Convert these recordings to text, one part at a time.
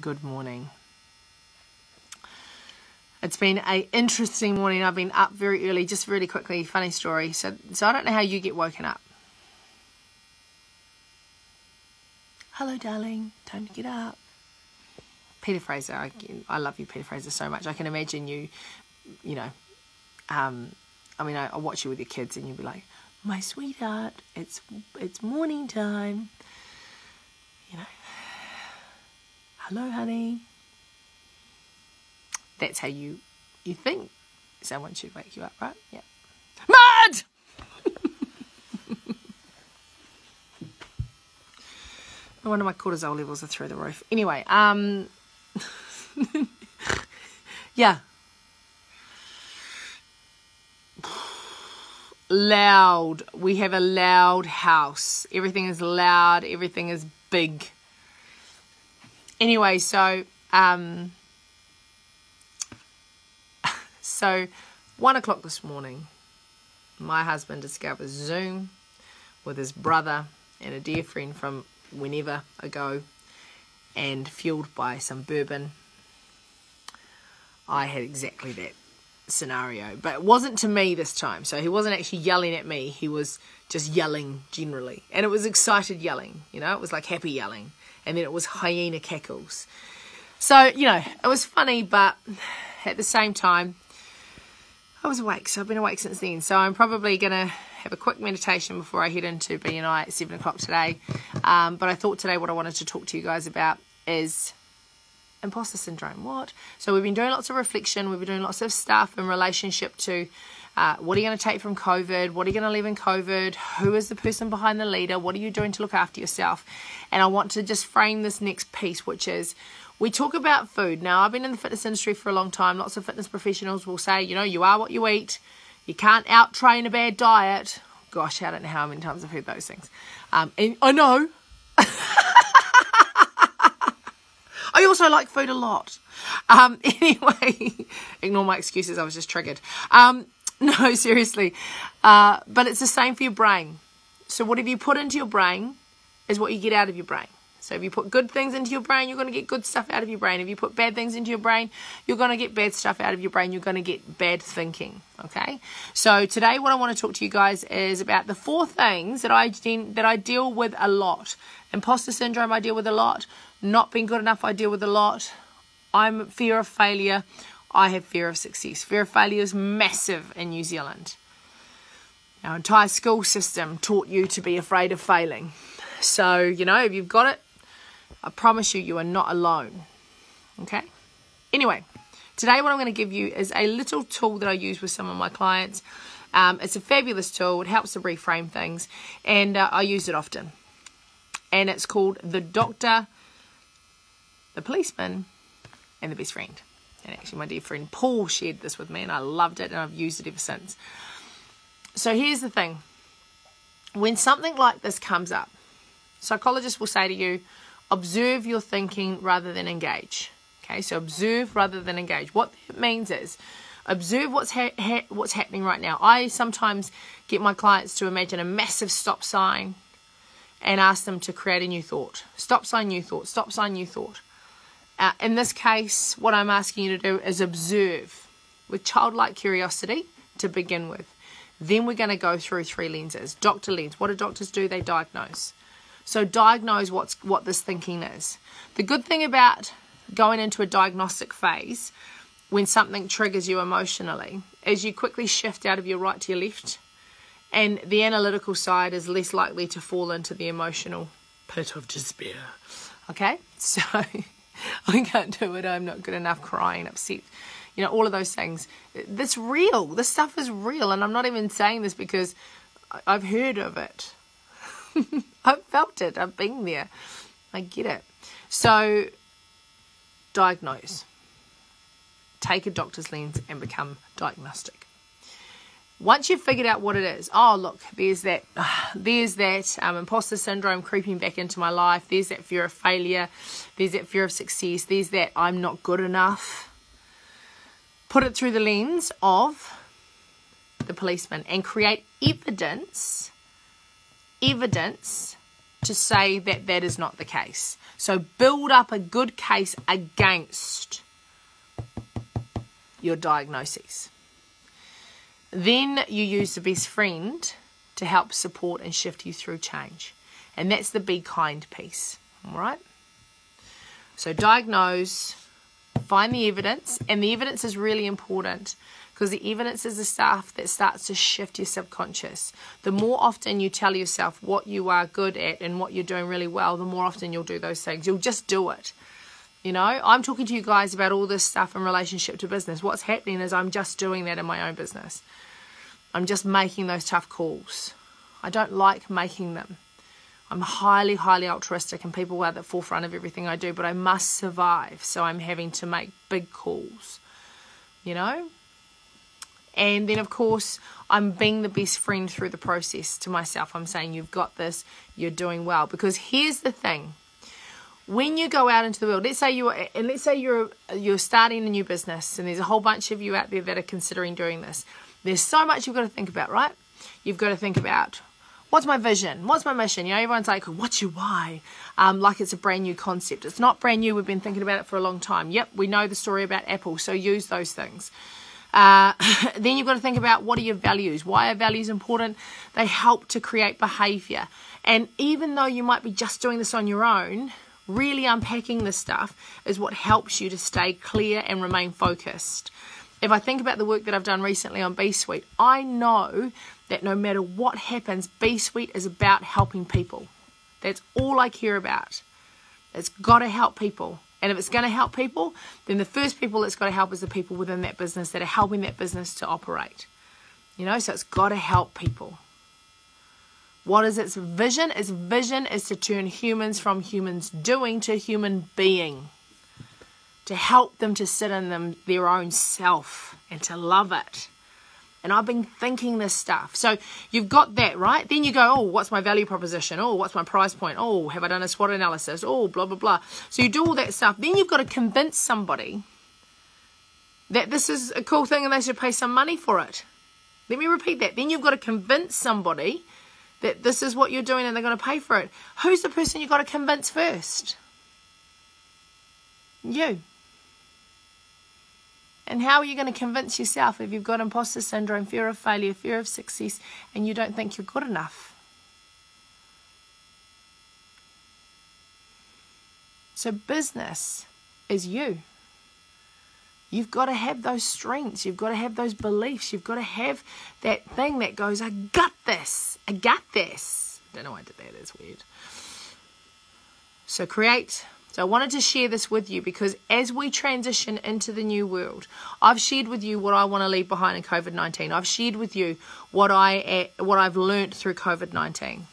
Good morning. It's been an interesting morning. I've been up very early, just really quickly, funny story. So I don't know how you get woken up. Hello, darling. Time to get up. Peter Fraser. I love you, Peter Fraser, so much. I can imagine you know, I mean, I watch you with your kids and you'll be like, my sweetheart, it's morning time. You know, hello, honey. That's how you think someone should wake you up, right? Yeah. Mad! No wonder my cortisol levels are through the roof. Anyway, yeah. Loud. We have a loud house. Everything is loud. Everything is big. Anyway, so 1 o'clock this morning, my husband discovers Zoom with his brother and a dear friend from whenever ago, and fueled by some bourbon. I had exactly that scenario, but it wasn't to me this time. So he wasn't actually yelling at me. He was just yelling generally, and it was excited yelling. You know, it was like happy yelling, and then it was hyena cackles. So, you know, it was funny, but at the same time, I was awake. So I've been awake since then. So I'm probably going to have a quick meditation before I head into BNI at 7 o'clock today. But I thought today what I wanted to talk to you guys about is imposter syndrome. What? So we've been doing lots of reflection. We've been doing lots of stuff in relationship to what are you going to take from COVID? What are you going to leave in COVID? Who is the person behind the leader? What are you doing to look after yourself? And I want to just frame this next piece, which is we talk about food. Now, I've been in the fitness industry for a long time. Lots of fitness professionals will say, you know, you are what you eat. You can't out-train a bad diet. Gosh, I don't know how many times I've heard those things. And I know. I also like food a lot. Anyway, ignore my excuses. I was just triggered. No, seriously. But it's the same for your brain. So whatever you put into your brain is what you get out of your brain. So if you put good things into your brain, you're going to get good stuff out of your brain. If you put bad things into your brain, you're going to get bad stuff out of your brain. You're going to get bad thinking, okay? So today what I want to talk to you guys is about the 4 things that I deal with a lot. Imposter syndrome I deal with a lot. Not being good enough I deal with a lot. I'm fear of failure. I have fear of success. Fear of failure is massive in New Zealand. Our entire school system taught you to be afraid of failing. So, you know, if you've got it, I promise you, you are not alone. Okay? Anyway, today what I'm going to give you is a little tool that I use with some of my clients. It's a fabulous tool. It helps to reframe things. And I use it often. And it's called the doctor, the policeman, and the best friend. And actually my dear friend Paul shared this with me and I loved it and I've used it ever since. So here's the thing. When something like this comes up, psychologists will say to you, observe your thinking rather than engage. Okay, so observe rather than engage. What that means is observe what's happening right now. I sometimes get my clients to imagine a massive stop sign and ask them to create a new thought. Stop sign, new thought. Stop sign, new thought. In this case, what I'm asking you to do is observe with childlike curiosity to begin with. Then we're going to go through 3 lenses. Doctor lens. What do doctors do? They diagnose. So diagnose what this thinking is. The good thing about going into a diagnostic phase when something triggers you emotionally is you quickly shift out of your right to your left, and the analytical side is less likely to fall into the emotional pit of despair. Okay? So I can't do it. I'm not good enough, crying, upset. You know, all of those things. That's real. This stuff is real, and I'm not even saying this because I've heard of it. I've felt it. I've been there. I get it. So, diagnose. Take a doctor's lens and become diagnostic. Once you've figured out what it is, oh, look, there's that imposter syndrome creeping back into my life. There's that fear of failure. There's that fear of success. There's that I'm not good enough. Put it through the lens of the policeman and create evidence to say that that is not the case. So build up a good case against your diagnoses. Then you use the best friend to help support and shift you through change. And that's the be kind piece. All right? So diagnose, find the evidence, and the evidence is really important because the evidence is the stuff that starts to shift your subconscious. The more often you tell yourself what you are good at and what you're doing really well, the more often you'll do those things. You'll just do it. You know, I'm talking to you guys about all this stuff in relationship to business. What's happening is I'm just doing that in my own business. I'm just making those tough calls. I don't like making them. I'm highly, highly altruistic and people are at the forefront of everything I do, but I must survive. So I'm having to make big calls, you know? And then, of course, I'm being the best friend through the process to myself. I'm saying, you've got this, you're doing well. Because here's the thing. When you go out into the world, let's say you're starting a new business and there's a whole bunch of you out there that are considering doing this. There's so much you've got to think about, right? You've got to think about, what's my vision? What's my mission? You know, everyone's like, what's your why? Like it's a brand new concept. It's not brand new. We've been thinking about it for a long time. Yep, we know the story about Apple, so use those things. Then you've got to think about, what are your values? Why are values important? They help to create behavior. And even though you might be just doing this on your own, really unpacking this stuff is what helps you to stay clear and remain focused. If I think about the work that I've done recently on B-Suite, I know that no matter what happens, B-Suite is about helping people. That's all I care about. It's got to help people. And if it's going to help people, then the first people it's got to help is the people within that business that are helping that business to operate. You know, so it's got to help people. What is its vision? Its vision is to turn humans from humans doing to human being. To help them to sit in their own self and to love it. And I've been thinking this stuff. So you've got that, right? Then you go, oh, what's my value proposition? Oh, what's my price point? Oh, have I done a SWOT analysis? Oh, blah, blah, blah. So you do all that stuff. Then you've got to convince somebody that this is a cool thing and they should pay some money for it. Let me repeat that. Then you've got to convince somebody that this is what you're doing and they're going to pay for it. Who's the person you've got to convince first? You. And how are you going to convince yourself if you've got imposter syndrome, fear of failure, fear of success, and you don't think you're good enough? So business is you. You've got to have those strengths. You've got to have those beliefs. You've got to have that thing that goes, I got this. I got this. I don't know why I did that. That's weird. So create. So I wanted to share this with you because as we transition into the new world, I've shared with you what I want to leave behind in COVID-19. I've shared with you what I've learned through COVID-19.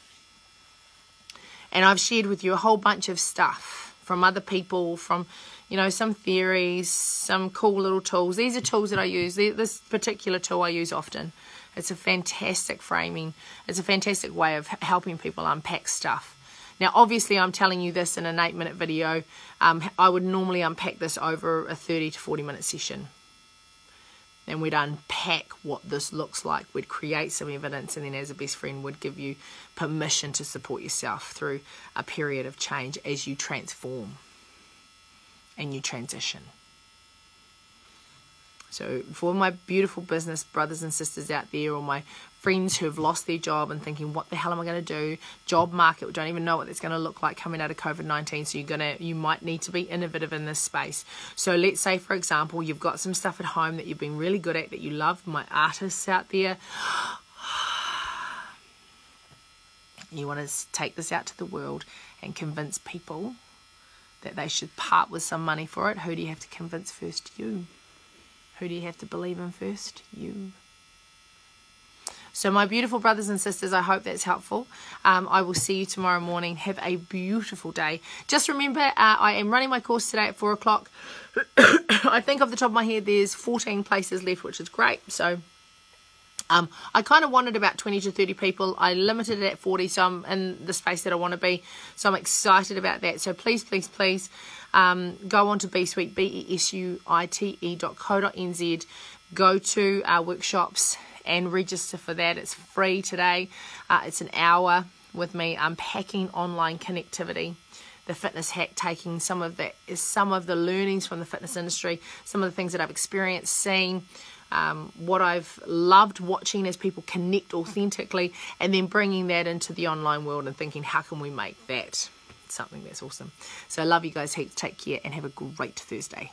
And I've shared with you a whole bunch of stuff from other people, from, you know, some theories, some cool little tools. These are tools that I use. This particular tool I use often. It's a fantastic framing. It's a fantastic way of helping people unpack stuff. Now, obviously, I'm telling you this in an 8-minute video. I would normally unpack this over a 30 to 40-minute session. And we'd unpack what this looks like. We'd create some evidence, and then as a best friend, would give you permission to support yourself through a period of change as you transform and you transition. So for my beautiful business brothers and sisters out there, or my friends who have lost their job and thinking, what the hell am I going to do? Job market, we don't even know what it's going to look like coming out of COVID-19. So you might need to be innovative in this space. So let's say, for example, you've got some stuff at home that you've been really good at, that you love. My artists out there, you want to take this out to the world and convince people that they should part with some money for it. Who do you have to convince first? You. Who do you have to believe in first? You. So my beautiful brothers and sisters, I hope that's helpful. I will see you tomorrow morning. Have a beautiful day. Just remember, I am running my course today at 4 o'clock. I think off the top of my head, there's 14 places left, which is great. So I kind of wanted about 20 to 30 people. I limited it at 40, so I'm in the space that I want to be. So I'm excited about that. So please, please, please go on to B-Suite, besuite.co.nz. Go to our workshops and register for that. It's free today. It's an hour with me unpacking online connectivity, the fitness hack, taking some of the learnings from the fitness industry, some of the things that I've experienced, seen, what I've loved watching as people connect authentically, and then bringing that into the online world and thinking, how can we make that something that's awesome? So I love you guys heaps. Take care and have a great Thursday.